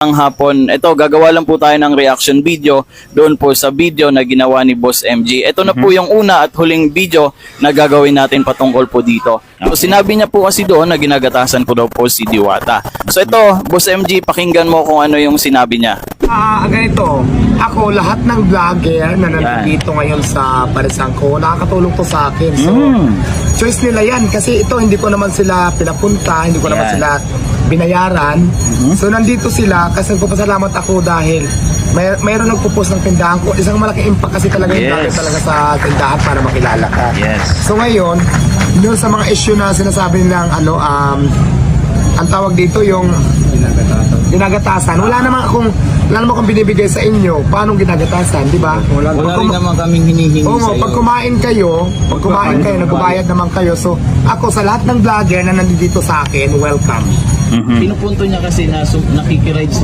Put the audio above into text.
Ang hapon, ito gagawa lang po tayo ng reaction video doon po sa video na ginawa ni Boss MG. Ito na po yung una at huling video na gagawin natin patungkol po dito. So sinabi niya po kasi doon na ginagatasan ko daw po si Diwata. So ito, Boss MG, pakinggan mo kung ano yung sinabi niya. Ganito, ako lahat ng vlogger na nandito ngayon sa Parisan ko, nakakatulong to sa akin. So, choice nila yan kasi ito hindi ko naman sila pinapunta, hindi ko naman sila binayaran. So nandito sila kasi nagpapasalamat ako dahil mayroon nagpo-post ng tindahan ko. Isang malaking impact kasi talaga yung vlogger talaga sa tindahan para makilala ka. So ngayon, doon sa mga issue na sinasabi nilang ang tawag dito yung ginagatasan. Wala naman akong binibigay sa inyo. Paano ginagatasan, di ba? Wala rin naman kaming hinihingi sa iyo. Pag kumain kayo, nagbabayad naman kayo. So, ako sa lahat ng vlogger na nandito sa akin, welcome. Pinupunto niya kasi na nakikirides